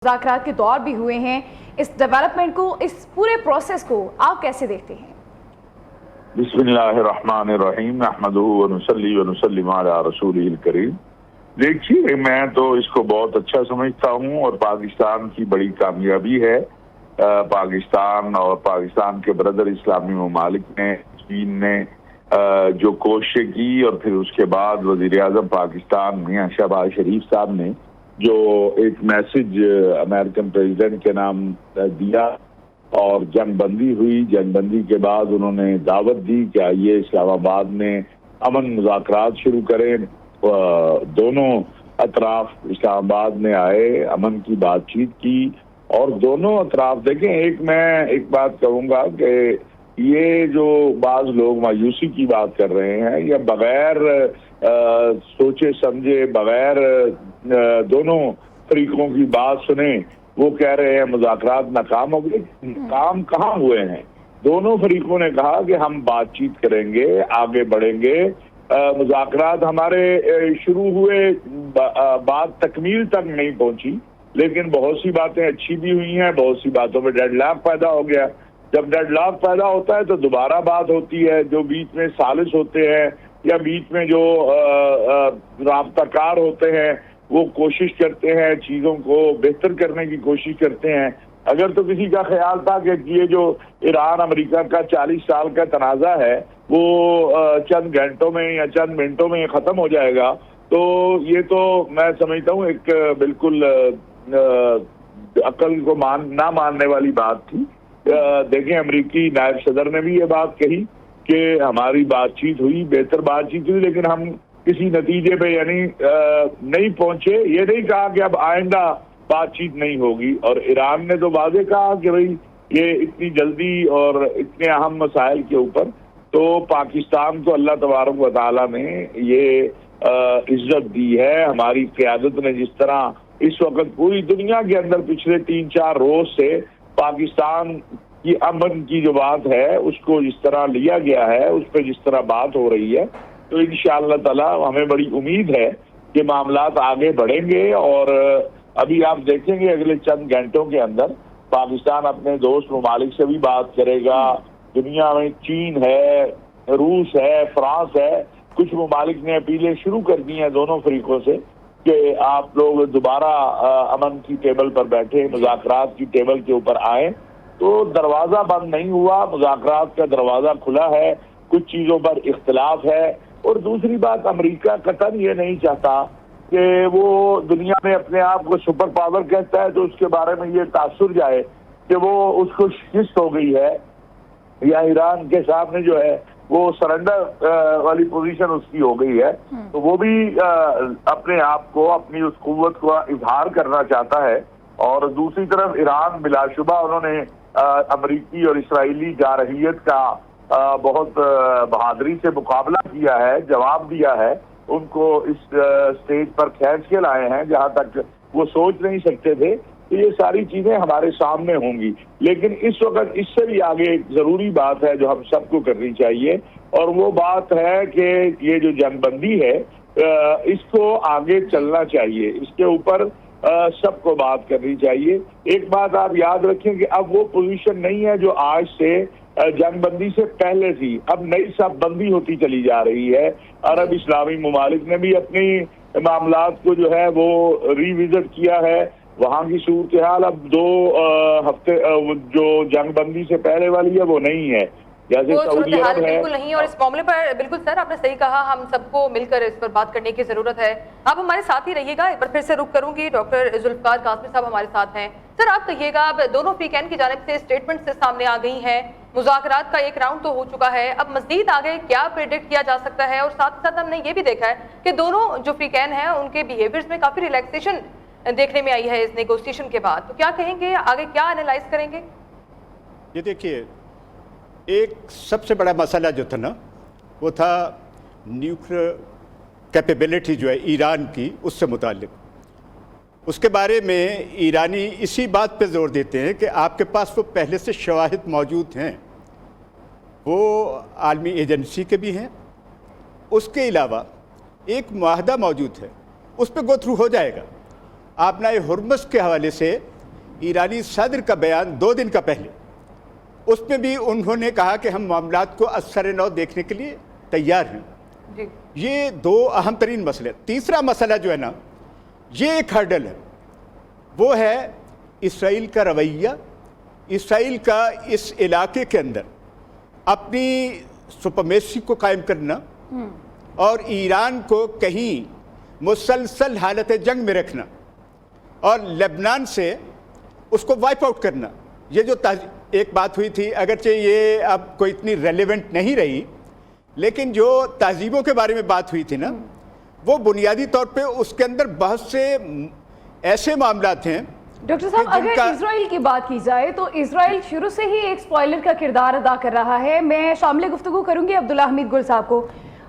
मुज़ाकरात के दौर भी हुए हैं। इस डेवलपमेंट को, इस पूरे प्रोसेस को आप कैसे देखते हैं? बिस्मिल्लाहिर्रहमानिर्रहीम अहमदुहु व नुसल्ली व नुसल्लिम अला रसूलिल करीम। देखिए, मैं तो इसको बहुत अच्छा समझता हूँ और पाकिस्तान की बड़ी कामयाबी है। पाकिस्तान और पाकिस्तान के ब्रदर इस्लामी ममालिक ने, चीन ने जो कोशिशें की और फिर उसके बाद वज़ीर आज़म पाकिस्तान मियां शहबाज शरीफ साहब ने जो एक मैसेज अमेरिकन प्रेसिडेंट के नाम दिया और जंगबंदी हुई। जंगबंदी के बाद उन्होंने दावत दी कि आइए इस्लामाबाद में अमन मुज़ाकरात शुरू करें। दोनों अतराफ इस्लामाबाद में आए, अमन की बातचीत की और दोनों अतराफ देखें। मैं एक बात कहूँगा कि ये जो बाज लोग मायूसी की बात कर रहे हैं, या बगैर सोचे समझे, बगैर दोनों तरीकों की बात सुने वो कह रहे हैं मुज़ाकरात नाकाम हो गए। काम कहाँ हुए हैं? दोनों फरीकों ने कहा कि हम बातचीत करेंगे, आगे बढ़ेंगे। मुज़ाकरात हमारे शुरू हुए, बात तकमील तक नहीं पहुंची, लेकिन बहुत सी बातें अच्छी भी हुई हैं, बहुत सी बातों में डेडलॉक पैदा हो गया। जब डेडलॉक पैदा होता है तो दोबारा बात होती है। जो बीच में सालिस होते हैं या बीच में जो राब्ताकार होते हैं वो कोशिश करते हैं, चीज़ों को बेहतर करने की कोशिश करते हैं। अगर तो किसी का ख्याल था कि ये जो ईरान अमेरिका का 40 साल का तनाज़ा है वो चंद घंटों में या चंद मिनटों में ख़त्म हो जाएगा, तो ये तो मैं समझता हूँ एक बिल्कुल अक्ल को ना मानने वाली बात थी। देखें, अमेरिकी नायब सदर ने भी ये बात कही कि हमारी बातचीत हुई, बेहतर बातचीत हुई, लेकिन हम किसी नतीजे पे यानी नहीं पहुंचे। ये नहीं कहा कि अब आइंदा बातचीत नहीं होगी। और ईरान ने तो वाज़ेह कहा कि भाई ये इतनी जल्दी और इतने अहम मसाइल के ऊपर तो पाकिस्तान को अल्लाह तबारक व तआला ने ये इज्जत दी है। हमारी क़यादत ने जिस तरह इस वक्त पूरी दुनिया के अंदर पिछले 3-4 रोज से पाकिस्तान की अमन की जो बात है उसको जिस तरह लिया गया है, उस पर जिस तरह बात हो रही है, तो इंशाअल्लाह ताला हमें बड़ी उम्मीद है कि मामलात आगे बढ़ेंगे। और अभी आप देखेंगे अगले चंद घंटों के अंदर पाकिस्तान अपने दोस्त ममालिक से भी बात करेगा। दुनिया में चीन है, रूस है, फ्रांस है, कुछ ममालिक ने अपीलें शुरू कर दी हैं दोनों फरीकों से कि आप लोग दोबारा अमन की टेबल पर बैठे, मुज़ाकरात की टेबल के ऊपर आए। तो दरवाज़ा बंद नहीं हुआ, मुज़ाकरात का दरवाज़ा खुला है। कुछ चीज़ों पर इख्तिलाफ है। और दूसरी बात, अमेरिका कतई ये नहीं चाहता कि वो दुनिया में अपने आप को सुपर पावर कहता है तो उसके बारे में ये तासुर जाए कि वो उसको शिकस्त हो गई है या ईरान के सामने जो है वो सरेंडर वाली पोजीशन उसकी हो गई है। तो वो भी अपने आप को, अपनी उस कुव्वत को इजहार करना चाहता है। और दूसरी तरफ ईरान बिलाशुबा उन्होंने अमरीकी और इसराइली जारहियत का बहुत बहादुरी से मुकाबला किया है, जवाब दिया है, उनको इस स्टेज पर खींच के लाए हैं जहां तक वो सोच नहीं सकते थे। तो ये सारी चीजें हमारे सामने होंगी, लेकिन इस वक्त इससे भी आगे एक जरूरी बात है जो हम सबको करनी चाहिए, और वो बात है कि ये जो जंगबंदी है इसको आगे चलना चाहिए, इसके ऊपर सबको बात करनी चाहिए। एक बात आप याद रखें कि अब वो पोजीशन नहीं है जो आज से जंगबंदी से पहले थी। अब नई शबबंदी होती चली जा रही है। अरब इस्लामी ममालिक ने भी अपनी मामलात को जो है वो रिविजिट किया है। वहाँ की सूरत हाल अब 2 हफ्ते जो जंगबंदी से पहले वाली है वो नहीं है, जैसे सऊदी अरब है। बिल्कुल नहीं। और इस मामले पर बिल्कुल सर आपने सही कहा, हम सबको मिलकर इस पर बात करने की जरूरत है। आप हमारे साथ ही रहिएगा। एक बार फिर से रुक करूंगी, डॉक्टर जुल्फकार कासमी साहब हमारे साथ हैं। सर आप कहिएगा, अब दोनों फ्रीकैन की जानिब से स्टेटमेंट से सामने आ गई हैं, मुज़ाकरात का एक राउंड तो हो चुका है, अब मज़ीद आगे क्या प्रेडिक्ट किया जा सकता है? और साथ ही साथ हमने ये भी देखा है कि दोनों जो फ्रीकैन हैं उनके बिहेवियर्स में काफ़ी रिलैक्सेशन देखने में आई है इस नेगोशिएशन के बाद। तो क्या कहेंगे, आगे क्या एनालाइज करेंगे? ये देखिए, एक सबसे बड़ा मसला जो था ना वो था न्यूक्लियर कैपेबिलिटी जो है ईरान की, उससे मुताल्लिक। उसके बारे में ईरानी इसी बात पे जोर देते हैं कि आपके पास वो पहले से शवाहिद मौजूद हैं, वो आलमी एजेंसी के भी हैं, उसके अलावा एक मुआहदा मौजूद है, उस पर गो थ्रू हो जाएगा। आप ना हुर्मुज़ के हवाले से ईरानी सदर का बयान 2 दिन का पहले, उसमें भी उन्होंने कहा कि हम मामलात को असर नौ देखने के लिए तैयार हैं। जी ये 2 अहम तरीन मसले। तीसरा मसला जो है ना, ये एक हर्डल है, वो है इसराइल का रवैया, इसराइल का इस इलाके के अंदर अपनी सुपरमेसी को कायम करना और ईरान को कहीं मुसलसल हालत जंग में रखना और लेबनान से उसको वाइप आउट करना। ये जो एक बात हुई थी, अगरचे ये अब कोई इतनी रेलेवेंट नहीं रही, लेकिन जो तहजीबों के बारे में बात हुई थी ना, वो बुनियादी तौर पे उसके अंदर बहुत से ऐसे मामलात हैं। डॉक्टर साहब, अगर इजराइल की बात की जाए तो इजराइल शुरू से ही एक स्पॉइलर का किरदार अदा कर रहा है। मैं शामिल गुफ्तगू करूंगी अब्दुल्ला हमीद गुल साहब को।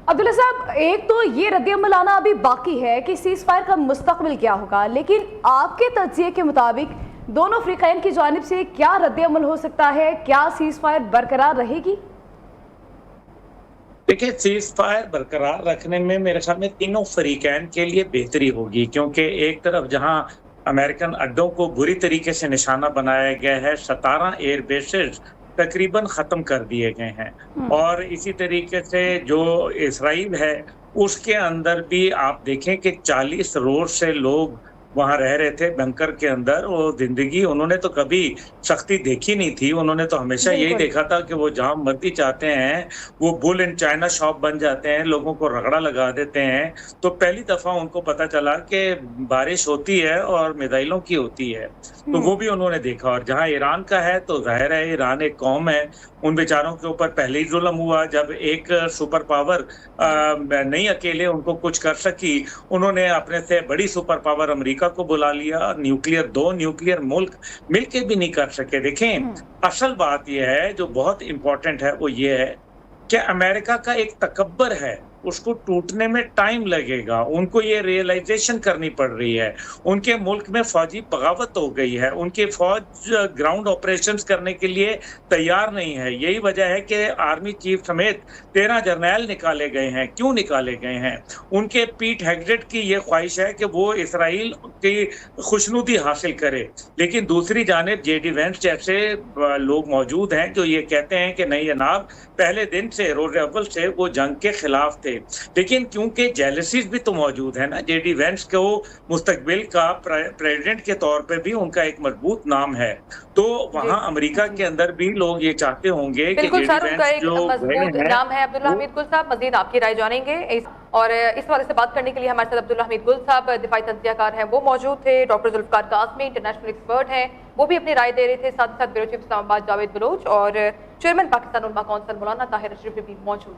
अब्दुल्ला साहब, एक तो ये रद्द-ए-अमल आना अभी बाकी है कि सीज़ फायर का मुस्तकबिल क्या होगा, लेकिन आपके तज्ज़िये के मुताबिक दोनों फ़रीक़ैन की जानिब से क्या रद्द-ए-अमल हो सकता है? क्या सीज़ फायर बरकरार रहेगी? देखिए, सीज फायर बरकरार रखने में मेरे ख्याल में तीनों फरीकैन के लिए बेहतरी होगी, क्योंकि एक तरफ जहां अमेरिकन अड्डों को बुरी तरीके से निशाना बनाया गया है, 17 एयर बेसेस तकरीबन ख़त्म कर दिए गए हैं। और इसी तरीके से जो इसराइल है उसके अंदर भी आप देखें कि 40 रोज से लोग वहाँ रह रहे थे बंकर के अंदर। वो जिंदगी उन्होंने तो कभी सख्ती देखी नहीं थी, उन्होंने तो हमेशा यही देखा था कि वो जहाँ मर्जी चाहते हैं वो बुल इन चाइना शॉप बन जाते हैं, लोगों को रगड़ा लगा देते हैं। तो पहली दफा उनको पता चला कि बारिश होती है और मिसाइलों की होती है, तो वो भी उन्होंने देखा। और जहाँ ईरान का है तो जाहिर है ईरान एक कौम है, उन बेचारों के ऊपर पहले ही जुल्म हुआ जब एक सुपर पावर नहीं अकेले उनको कुछ कर सकी, उन्होंने अपने से बड़ी सुपर पावर अमेरिका को बुला लिया। दो न्यूक्लियर मुल्क मिलके भी नहीं कर सके। देखें, असल बात यह है जो बहुत इंपॉर्टेंट है, वो ये है कि अमेरिका का एक तकब्बर है, उसको टूटने में टाइम लगेगा। उनको ये रियलाइजेशन करनी पड़ रही है। उनके मुल्क में फौजी बगावत हो गई है, उनके फौज ग्राउंड ऑपरेशंस करने के लिए तैयार नहीं है। यही वजह है कि आर्मी चीफ समेत 13 जर्नैल निकाले गए हैं। क्यों निकाले गए हैं? उनके पीट हेग्डेट की ये ख्वाहिश है कि वो इसराइल की खुशनुदी हासिल करे। लेकिन दूसरी जानिब जेडी वेंस जैसे लोग मौजूद हैं जो ये कहते हैं कि नहीं जनाब, पहले दिन से रोज अव्वल से वो जंग के खिलाफ थे। लेकिन क्योंकि जेलसीज भी तो मौजूद है ना, जेडी वेंस को मुस्तकबिल का प्रेसिडेंट के तौर पे भी उनका एक मजबूत नाम है, तो वहाँ अमेरिका के अंदर भी लोग ये चाहते होंगे कि बिल्कुल सर, जेडी उनका वेंस एक जो मजबूत नाम है। अब्दुल्ला हमीद गुल साहब, मजीद आपकी राय जानेंगे और इस वाले से बात करने के लिए हमारे साथ अब्दुल्ला हमीद गुल साहब दिफाई तंजियाकार हैं, वो मौजूद थे। Doctor Zulfiqar Kazmi international expert हैं, वो भी अपनी राय दे रहे थे। साथ ही साथ ब्यूरो चीफ इस्लामाबाद जावेद बलोच और चेयरमैन पाकिस्तान उलमा कौंसिल मौलाना ताहिर अशरफी भी मौजूद।